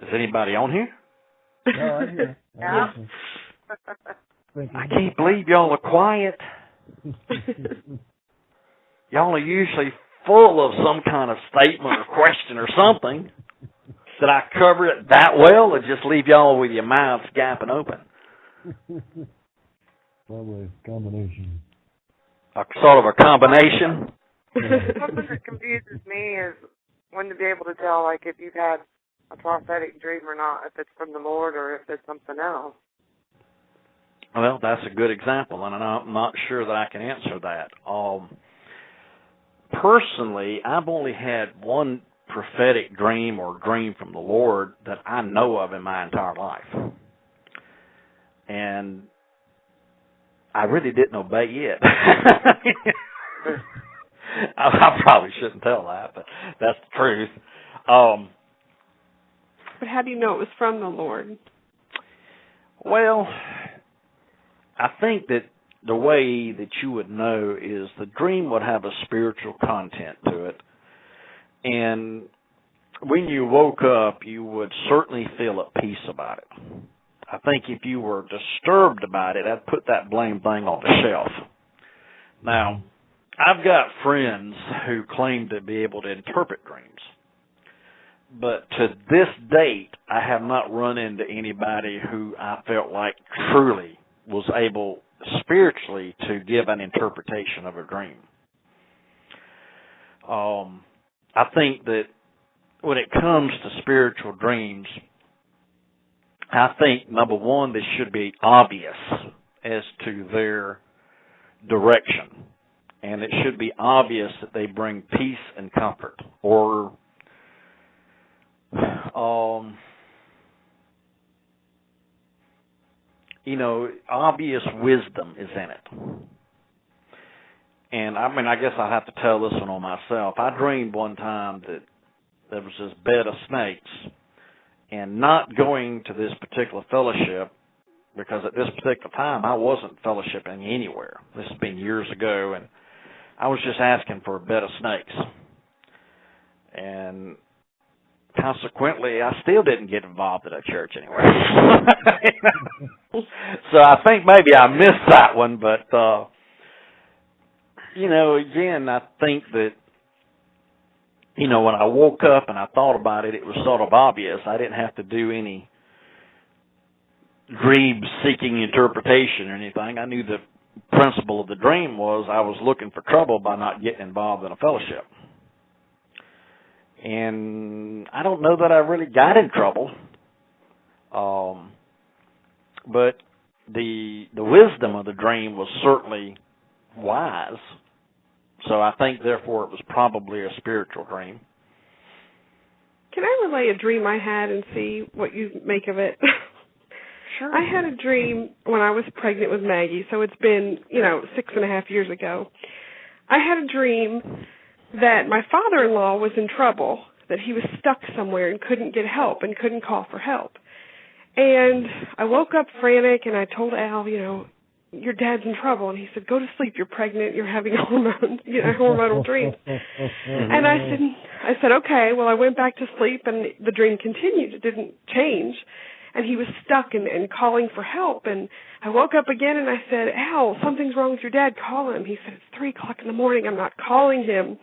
Is anybody on here? No, I hear. Yeah. I can't believe y'all are quiet. Y'all are usually full of some kind of statement or question or something. Did I cover it that well, or just leave y'all with your mouths gaping open? Probably a combination. Sort of a combination? Something that confuses me is when to be able to tell, like, if you've had a prophetic dream or not, if it's from the Lord or if it's something else. Well, that's a good example, and I'm not sure that I can answer that. Personally, I've only had one prophetic dream or dream from the Lord that I know of in my entire life. And I really didn't obey it. I probably shouldn't tell that, but that's the truth. But how do you know it was from the Lord? Well, I think that the way that you would know is the dream would have a spiritual content to it. And when you woke up, you would certainly feel at peace about it. I think if you were disturbed about it, I'd put that blame thing on the shelf. Now, I've got friends who claim to be able to interpret dreams. But to this date, I have not run into anybody who I felt like truly was able spiritually to give an interpretation of a dream. I think that when it comes to spiritual dreams, I think, number one, they should be obvious as to their direction. And it should be obvious that they bring peace and comfort, or obvious wisdom is in it. And I guess I have to tell this one on myself. I dreamed one time that there was this bed of snakes, and not going to this particular fellowship, because at this particular time I wasn't fellowshipping anywhere. This has been years ago, and I was just asking for a bed of snakes. And consequently, I still didn't get involved in a church anywhere. So I think maybe I missed that one, but, again, I think that, when I woke up and I thought about it, it was sort of obvious. I didn't have to do any dream-seeking interpretation or anything. I knew the principle of the dream was I was looking for trouble by not getting involved in a fellowship. And I don't know that I really got in trouble. But the wisdom of the dream was certainly wise. So I think, therefore, it was probably a spiritual dream. Can I relay a dream I had and see what you make of it? Sure. I had a dream when I was pregnant with Maggie, so it's been, 6.5 years ago. I had a dream that my father-in-law was in trouble, that he was stuck somewhere and couldn't get help and couldn't call for help. And I woke up frantic, and I told Al, your dad's in trouble. And he said, go to sleep, you're pregnant, you're having hormonal dreams. And I said, okay. Well, I went back to sleep, and the dream continued. It didn't change. And he was stuck and calling for help. And I woke up again, and I said, Al, something's wrong with your dad. Call him. He said, it's 3 o'clock in the morning. I'm not calling him.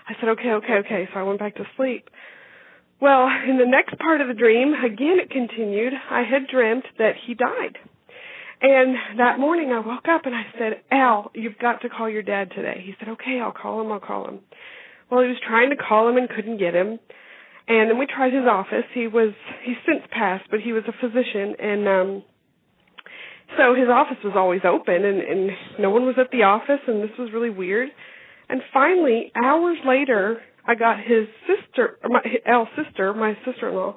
I said, okay. So I went back to sleep. Well, in the next part of the dream, again it continued. I had dreamt that he died. And that morning I woke up and I said, Al, you've got to call your dad today. He said, okay, I'll call him. Well, he was trying to call him and couldn't get him. And then we tried his office. He's since passed, but he was a physician. And so his office was always open, and no one was at the office, and this was really weird. And finally, hours later, I got his sister, Al's sister, my sister-in-law,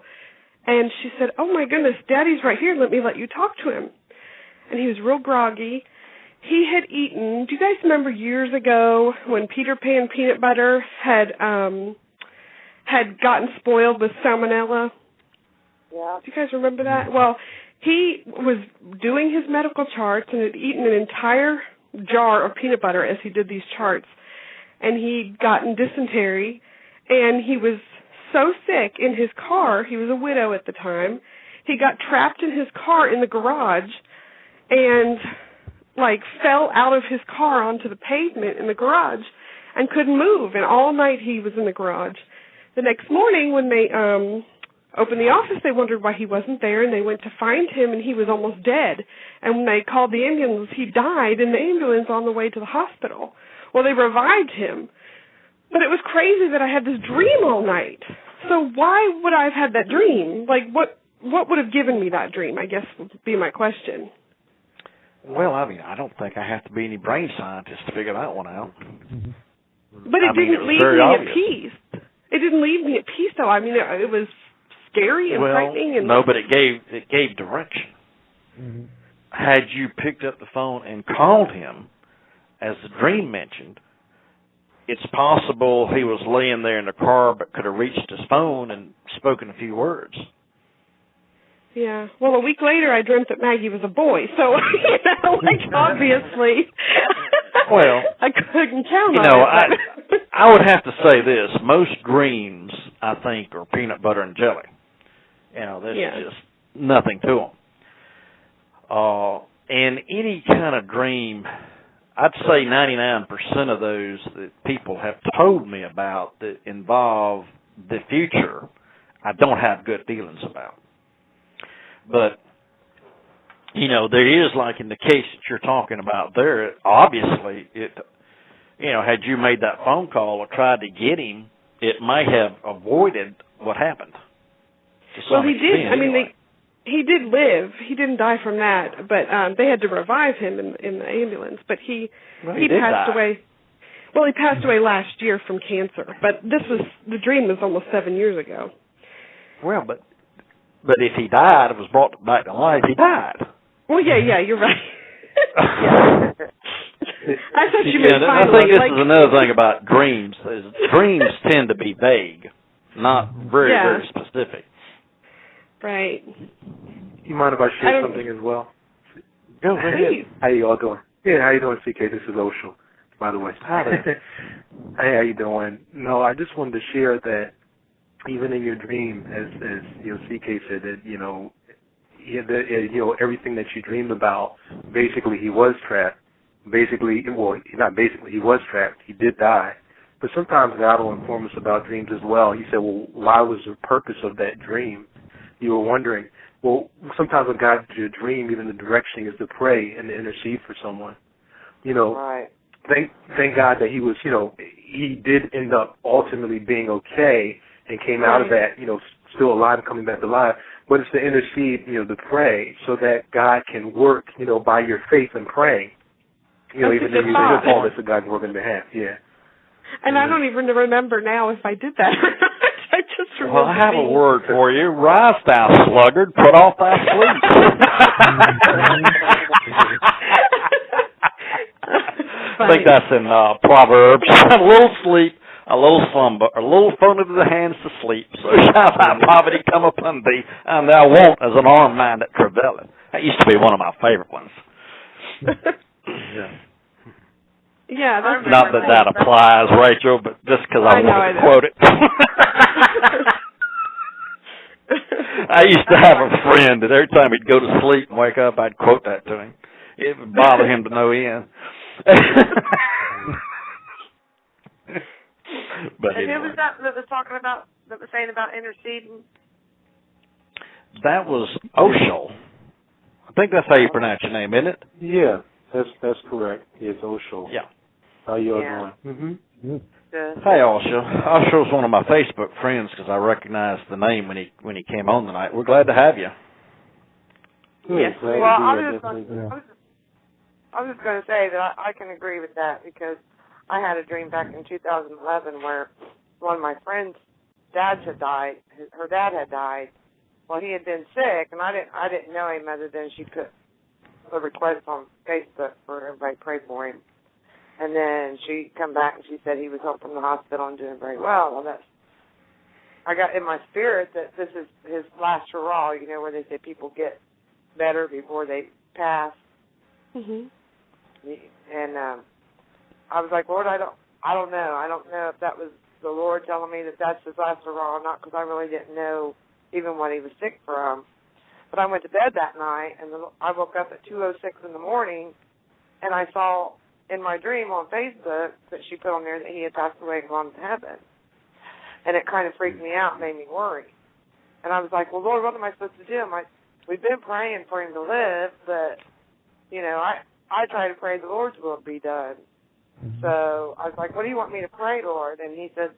and she said, oh, my goodness, Daddy's right here. Let me let you talk to him. And he was real groggy. He had eaten, do you guys remember years ago when Peter Pan peanut butter had gotten spoiled with salmonella? Yeah. Do you guys remember that? Well, he was doing his medical charts and had eaten an entire jar of peanut butter as he did these charts. And he'd gotten dysentery, and he was so sick in his car. He was a widow at the time. He got trapped in his car in the garage and, like, fell out of his car onto the pavement in the garage and couldn't move. And all night he was in the garage. The next morning when they opened the office, they wondered why he wasn't there, and they went to find him, and he was almost dead. And when they called the ambulance, he died in the ambulance on the way to the hospital. Well, they revived him. But it was crazy that I had this dream all night. So why would I have had that dream? Like, what would have given me that dream, I guess would be my question. Well, I mean, I don't think I have to be any brain scientist to figure that one out. But it didn't leave me at peace. It didn't leave me at peace, though. I mean, it was scary and frightening. And no, but it gave direction. Mm-hmm. Had you picked up the phone and called him, as the dream mentioned, it's possible he was laying there in the car but could have reached his phone and spoken a few words. Yeah. Well, a week later, I dreamt that Maggie was a boy, so, obviously, well, I couldn't count on it. I would have to say this. Most dreams, I think, are peanut butter and jelly. There's just nothing to them. And any kind of dream, I'd say 99% of those that people have told me about that involve the future, I don't have good feelings about. But, there is, like in the case that you're talking about there, obviously, had you made that phone call or tried to get him, it might have avoided what happened. Well, he did. I mean, he did live. He didn't die from that, but they had to revive him in the ambulance. But he passed away. Well, he passed away last year from cancer. But the dream was almost 7 years ago. Well, but if he died and was brought back to life, he died. Well, yeah, you're right. I thought you meant I think this is another thing about dreams. Dreams tend to be vague, not very specific. Right. You mind if I share something as well? Go ahead. How you all doing? Yeah, how you doing, CK? This is Oshel, by the way. Hi there. Hey, how you doing? No, I just wanted to share that even in your dream, as CK said, that everything that you dreamed about, basically he was trapped. He was trapped. He did die. But sometimes God will inform us about dreams as well. He said, well, why was the purpose of that dream? You were wondering. Well, sometimes when God gives you a dream, even the direction is to pray and to intercede for someone. Right. Thank God that he was, he did end up ultimately being okay and came out of that, still alive and coming back to life. But it's to intercede, to pray so that God can work, by your faith and praying. Even if you do all this, that God's working on behalf. Yeah. And I don't even remember now if I did that or not. I just remember. Well, I have a word for you. Rise, thou sluggard, put off thy sleep. I think that's in Proverbs. A little sleep, a little slumber, a little phone into the hands to sleep. So shall thy poverty come upon thee, and thou wont as an armed man that travaileth. That used to be one of my favorite ones. Yeah, that's not that applies, Rachel, but just because I wanted to quote it. I used to have a friend that every time he'd go to sleep and wake up, I'd quote that to him. It would bother him to no end. But and anyway. who was that was saying about interceding? That was Oshel. I think that's how you pronounce your name, isn't it? Yeah, that's correct. It's Oshel. Yeah. How you all doing? Mm-hmm. Hey, Oshel. Oshel's one of my Facebook friends because I recognized the name when he came on tonight. We're glad to have you. Yes. Well, I was just going to say that I can agree with that because I had a dream back in 2011 where one of my friends' dads had died. Her dad had died. Well, he had been sick, and I didn't know him other than she put a request on Facebook for everybody to pray for him. And then she come back and she said he was home from the hospital and doing very well. Well, I got in my spirit that this is his last hurrah, where they say people get better before they pass. Mhm. And I was like, Lord, I don't know. I don't know if that was the Lord telling me that that's his last hurrah, not because I really didn't know even what he was sick from. But I went to bed that night, and I woke up at 2:06 in the morning, and I saw in my dream on Facebook that she put on there that he had passed away and gone to heaven. And it kind of freaked me out, made me worry. And I was like, well, Lord, what am I supposed to do? We've been praying for him to live, but, you know, I try to pray the Lord's will be done. So I was like, what do you want me to pray, Lord? And he said,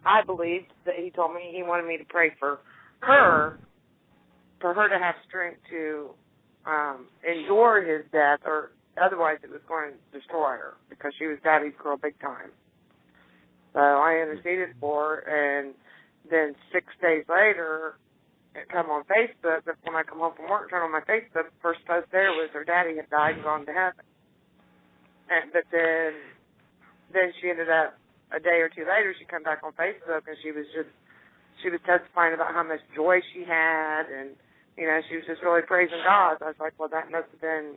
I believed that he told me he wanted me to pray for her to have strength to endure his death, or otherwise it was going to destroy her, because she was Daddy's girl big time. So I interceded for her, and then 6 days later, it come on Facebook. But when I come home from work, turn on my Facebook, the first post there was her daddy had died and gone to heaven. But then she ended up, a day or two later, she come back on Facebook, and she was testifying about how much joy she had, and, you know, she was just really praising God. I was like, well, that must have been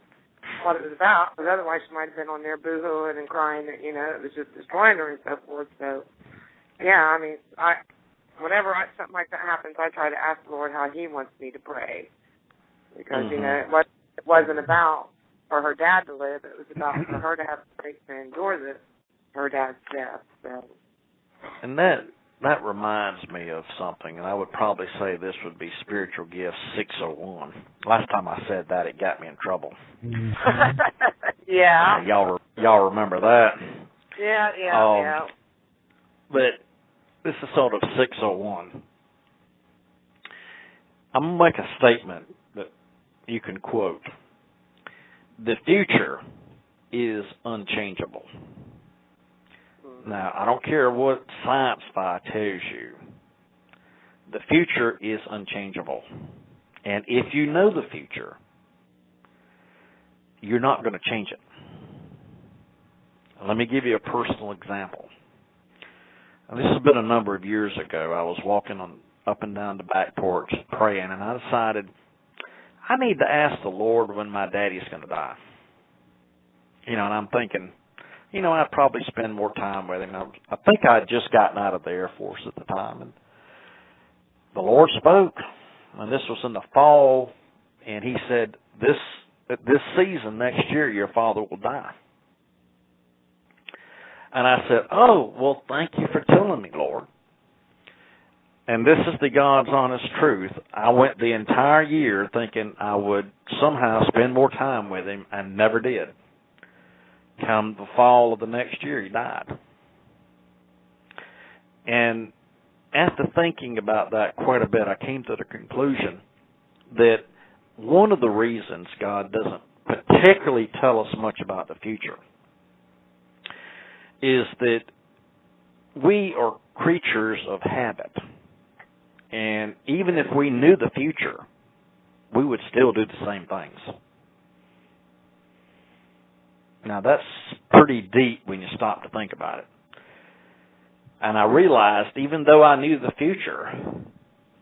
what it was about, because otherwise she might have been on there boo-hooing and crying that, you know, it was just destroying her and so forth. So, yeah, I mean, whenever something like that happens, I try to ask the Lord how he wants me to pray, because, you know, it wasn't about for her dad to live. It was about for her to have strength to endure her dad's death. So. And that reminds me of something, and I would probably say this would be Spiritual Gifts 601. Last time I said that, it got me in trouble. Yeah. Y'all remember that? Yeah. But this is sort of 601. I'm going to make a statement that you can quote. The future is unchangeable. Now, I don't care what science-fi tells you. The future is unchangeable. And if you know the future, you're not going to change it. Let me give you a personal example. Now, this has been a number of years ago. I was walking up and down the back porch praying, and I decided I need to ask the Lord when my daddy's going to die. You know, and I'm thinking, you know, I'd probably spend more time with him. I think I had just gotten out of the Air Force at the time, and the Lord spoke, and this was in the fall, and he said, this season next year, your father will die. And I said, oh, well, thank you for telling me, Lord. And this is the God's honest truth. I went the entire year thinking I would somehow spend more time with him, and never did. Come the fall of the next year, he died. And after thinking about that quite a bit, I came to the conclusion that one of the reasons God doesn't particularly tell us much about the future is that we are creatures of habit. And even if we knew the future, we would still do the same things. Now, that's pretty deep when you stop to think about it. And I realized, even though I knew the future,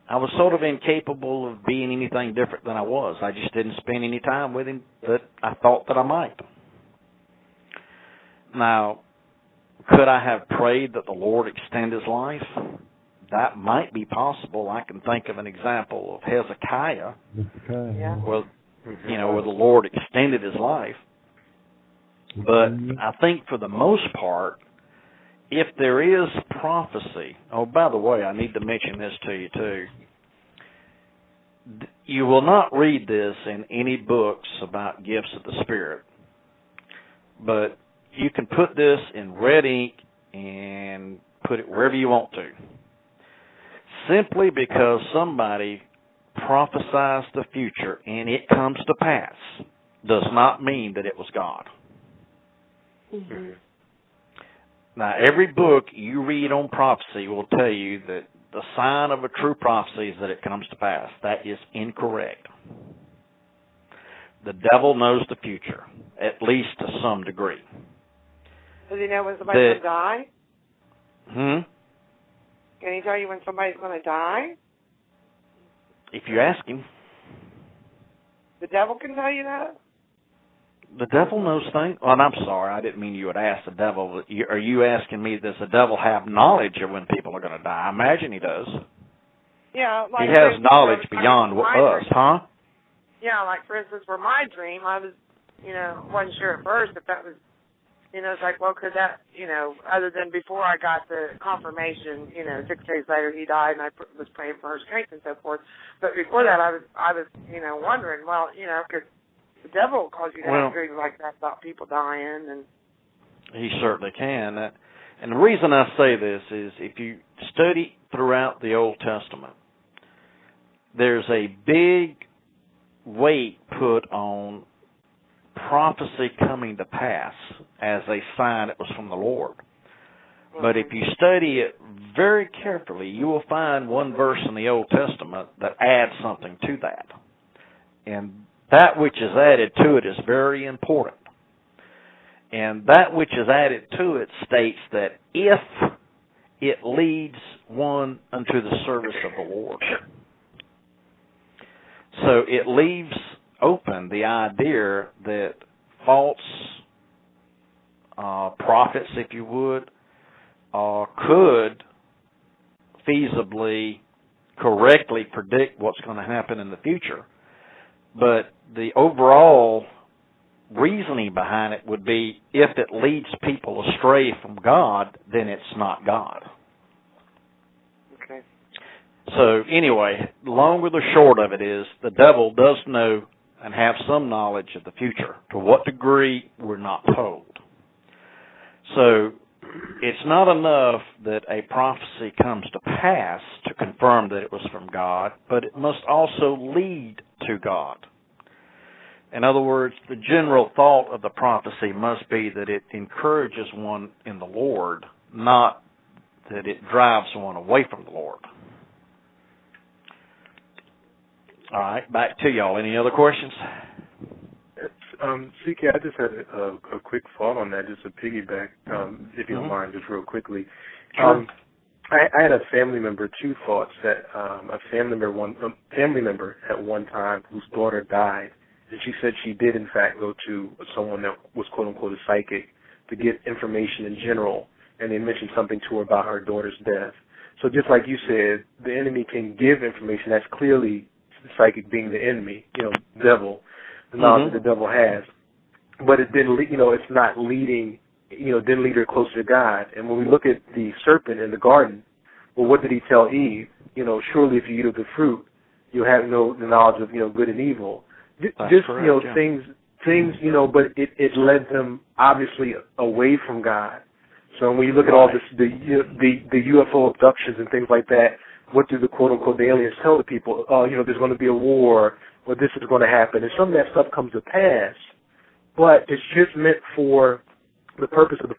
I was sort of incapable of being anything different than I was. I just didn't spend any time with him that I thought that I might. Now, could I have prayed that the Lord extend his life? That might be possible. I can think of an example of Hezekiah, where the Lord extended his life. But I think for the most part, if there is prophecy, oh, by the way, I need to mention this to you too. You will not read this in any books about gifts of the Spirit, but you can put this in red ink and put it wherever you want to. Simply because somebody prophesies the future and it comes to pass does not mean that it was God. Mm-hmm. Now, every book you read on prophecy will tell you that the sign of a true prophecy is that it comes to pass. That is incorrect. The devil knows the future, at least to some degree. Does he know when somebody's going to die? Can he tell you when somebody's going to die? If you ask him. The devil can tell you that? The devil knows things. Well, and I'm sorry, I didn't mean you would ask the devil. Are you asking me, does the devil have knowledge of when people are going to die? I imagine he does. Yeah, like he has knowledge beyond us, huh? Yeah, like for instance, for my dream, I was, wasn't sure at first if that was, it's like, well, could that, other than before I got the confirmation, 6 days later he died, and I was praying for her strength and so forth. But before that, I was, wondering, well, because the devil will cause you to have dreams like that about people dying, and he certainly can. And the reason I say this is, if you study throughout the Old Testament, there's a big weight put on prophecy coming to pass as a sign it was from the Lord. But if you study it very carefully, you will find one verse in the Old Testament that adds something to that. And that which is added to it is very important. And that which is added to it states that if it leads one unto the service of the Lord. So it leaves open the idea that false prophets, if you would, could feasibly, correctly predict what's going to happen in the future. But the overall reasoning behind it would be, if it leads people astray from God, then it's not God. Okay. So anyway, long or the short of it is, the devil does know and have some knowledge of the future. To what degree, we're not told. So it's not enough that a prophecy comes to pass to confirm that it was from God, but it must also lead to God. In other words, the general thought of the prophecy must be that it encourages one in the Lord, not that it drives one away from the Lord. All right, back to y'all. Any other questions? CK, I just had a quick thought on that, just to piggyback, if you don't mind, just real quickly. Sure. I had a family member, two thoughts, that a family member at one time whose daughter died, and she said she did, in fact, go to someone that was, quote-unquote, a psychic to get information in general, and they mentioned something to her about her daughter's death. So just like you said, the enemy can give information. That's clearly the psychic being the enemy, devil, the knowledge that the devil has. But it didn't, it's not leading, didn't lead her closer to God. And when we look at the serpent in the garden, well, what did he tell Eve? Surely if you eat of the fruit, you'll have the knowledge of, good and evil. That's correct, yeah. things, but it led them obviously away from God. So when you look at all this, the UFO abductions and things like that, what do the quote-unquote the aliens tell the people? There's going to be a war, or this is going to happen. And some of that stuff comes to pass, but it's just meant for the purpose of the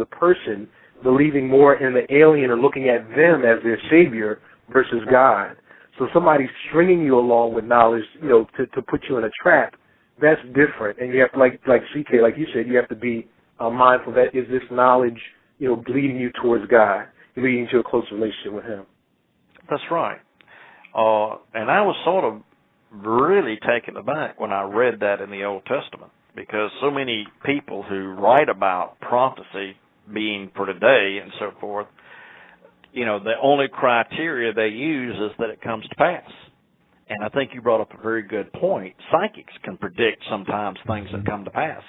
person believing more in the alien or looking at them as their savior versus God. So somebody's stringing you along with knowledge, to put you in a trap. That's different. And you have to, like CK, like you said, you have to be mindful that is this knowledge, leading you towards God, leading to a close relationship with Him. That's right. And I was sort of really taken aback when I read that in the Old Testament, because so many people who write about prophecy being for today and so forth, the only criteria they use is that it comes to pass. And I think you brought up a very good point. Psychics can predict sometimes things that come to pass,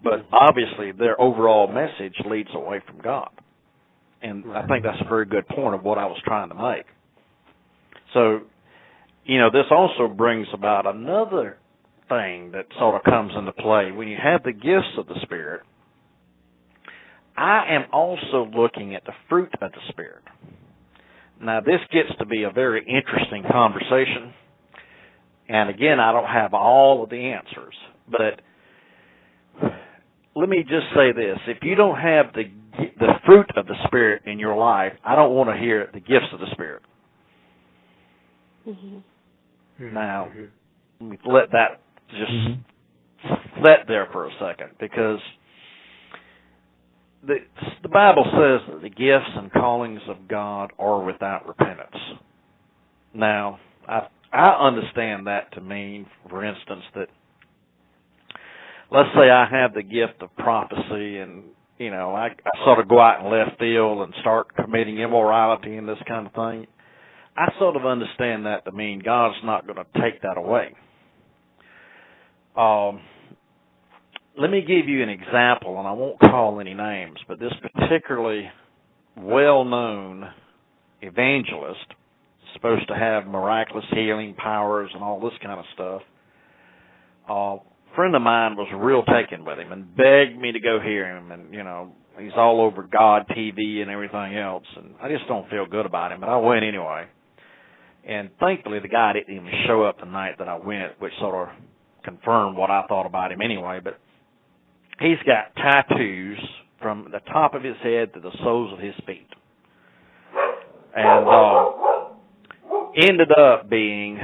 but obviously their overall message leads away from God. And I think that's a very good point of what I was trying to make. So, this also brings about another thing that sort of comes into play. When you have the gifts of the Spirit, I am also looking at the fruit of the Spirit. Now, this gets to be a very interesting conversation. And again, I don't have all of the answers. But let me just say this. If you don't have the fruit of the Spirit in your life, I don't want to hear the gifts of the Spirit. Mm-hmm. Now, let me let that just sit there for a second, because the Bible says that the gifts and callings of God are without repentance. Now, I understand that to mean, for instance, that let's say I have the gift of prophecy, and I sort of go out in left field and start committing immorality and this kind of thing. I sort of understand that to mean God's not going to take that away. Let me give you an example, and I won't call any names, but this particularly well-known evangelist, supposed to have miraculous healing powers and all this kind of stuff. A friend of mine was real taken with him and begged me to go hear him, and he's all over God TV and everything else, and I just don't feel good about him, but I went anyway. And thankfully the guy didn't even show up the night that I went, which sort of confirmed what I thought about him anyway. But he's got tattoos from the top of his head to the soles of his feet. And ended up being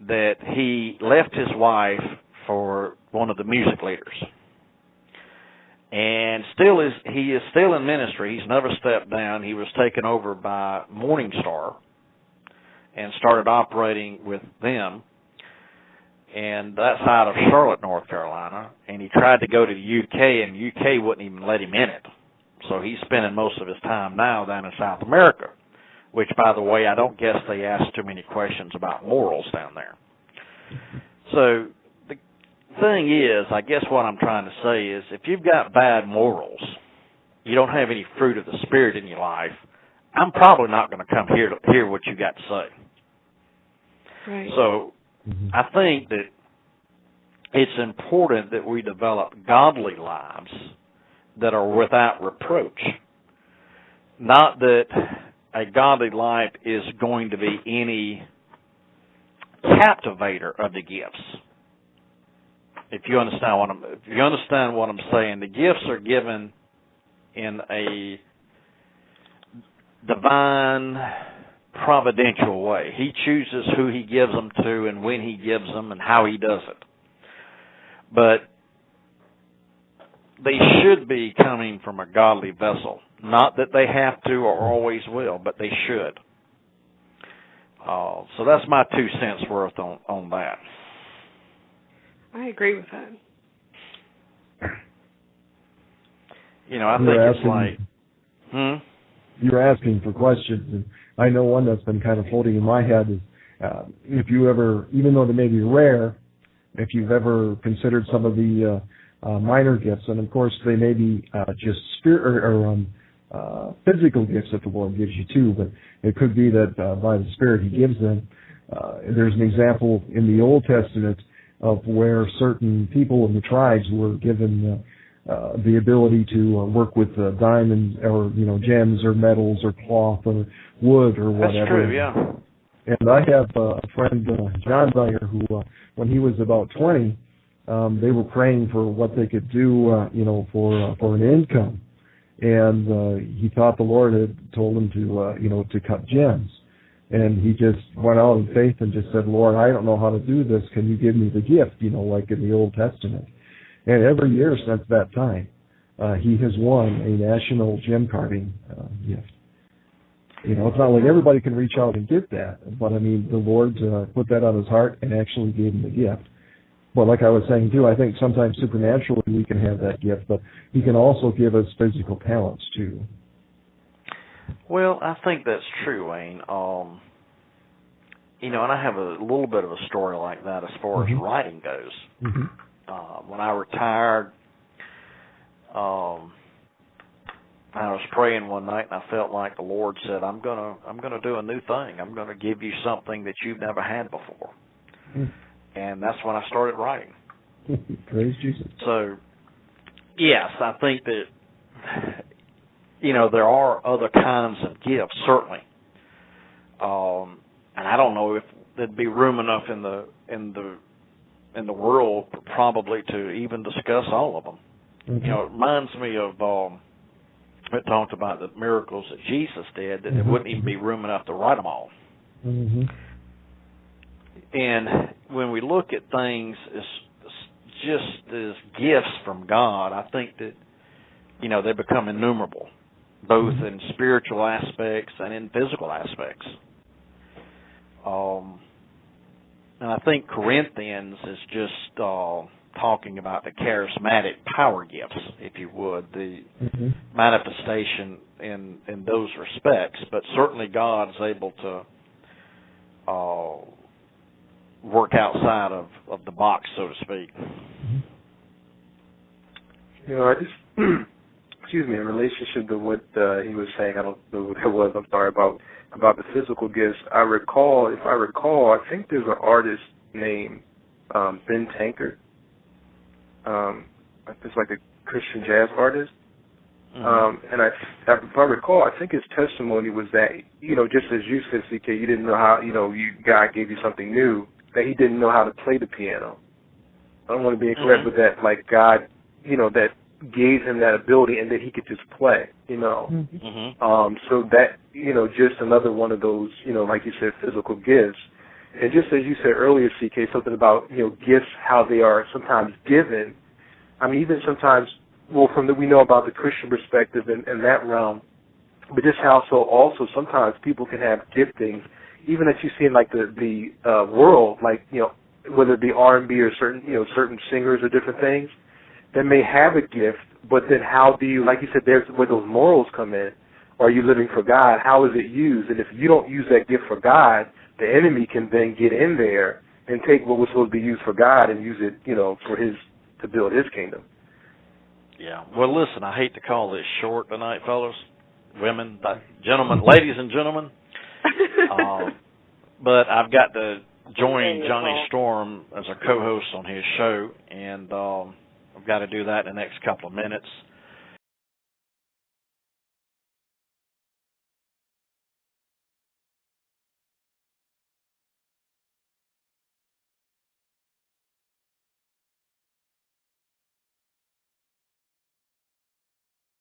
that he left his wife for one of the music leaders. And he is still in ministry. He's never stepped down. He was taken over by Morning Star and started operating with them. And that's out of Charlotte, North Carolina. And he tried to go to the UK, and the UK wouldn't even let him in it. So he's spending most of his time now down in South America, which, by the way, I don't guess they ask too many questions about morals down there. So the thing is, I guess what I'm trying to say is, if you've got bad morals, you don't have any fruit of the Spirit in your life, I'm probably not going to come here to hear what you got to say. Right. So I think that it's important that we develop godly lives that are without reproach. Not that a godly life is going to be any captivator of the gifts. If you understand what I'm saying, the gifts are given in a divine, providential way. He chooses who he gives them to and when he gives them and how he does it. But they should be coming from a godly vessel. Not that they have to or always will, but they should. So that's my 2 cents worth on that. I agree with that. I think it's like... You're asking for questions, and I know one that's been kind of floating in my head is, if you ever, even though they may be rare, if you've ever considered some of the minor gifts, and of course they may be just spirit or physical gifts that the Lord gives you too, but it could be that by the Spirit He gives them. There's an example in the Old Testament of where certain people in the tribes were given the ability to work with diamonds or gems or metals or cloth or wood or whatever. That's true, yeah. And I have a friend, John Dyer, who when he was about 20, they were praying for what they could do, for an income, and he thought the Lord had told him to cut gems, and he just went out in faith and just said, Lord, I don't know how to do this. Can you give me the gift? Like in the Old Testament. And every year since that time, he has won a national gem carving gift. It's not like everybody can reach out and get that, but I mean, the Lord put that on his heart and actually gave him the gift. But like I was saying too, I think sometimes supernaturally we can have that gift, but He can also give us physical talents too. Well, I think that's true, Wayne. And I have a little bit of a story like that as far as writing goes. When I retired, I was praying one night, and I felt like the Lord said, "I'm gonna do a new thing. I'm gonna give you something that you've never had before." And that's when I started writing. Praise Jesus. So, yes, I think that there are other kinds of gifts, certainly. And I don't know if there'd be room enough in the world probably to even discuss all of them. It reminds me of it talked about the miracles that Jesus did, that there wouldn't even be room enough to write them all. And when we look at things as just as gifts from God, I think that they become innumerable, both in spiritual aspects and in physical aspects. And I think Corinthians is just talking about the charismatic power gifts, if you would, the manifestation in those respects. But certainly God's able to work outside of the box, so to speak. I just, excuse me, in relationship to what he was saying, I don't know what that was, I'm sorry, about the physical gifts. If I recall, I think there's an artist named Ben Tankard. It's like a Christian jazz artist. And if I recall, I think his testimony was that, just as you said, CK, you didn't know how, God gave you something new, that he didn't know how to play the piano. I don't want to be incorrect with that, like God, that gave him that ability and that he could just play, So that, just another one of those, like you said, physical gifts. And just as you said earlier, CK, something about, gifts, how they are sometimes given. I mean, even sometimes, we know about the Christian perspective and that realm, but just how also sometimes people can have giftings, even that you see in like the world, like, whether it be R&B or certain singers or different things, that may have a gift, but then how do you, like you said, there's where those morals come in. Are you living for God? How is it used? And if you don't use that gift for God, the enemy can then get in there and take what was supposed to be used for God and use it, to build his kingdom. Yeah. Well, listen, I hate to call this short tonight, fellas, women, gentlemen, ladies and gentlemen, but I've got to join Johnny Storm as a co-host on his show, and I've got to do that in the next couple of minutes.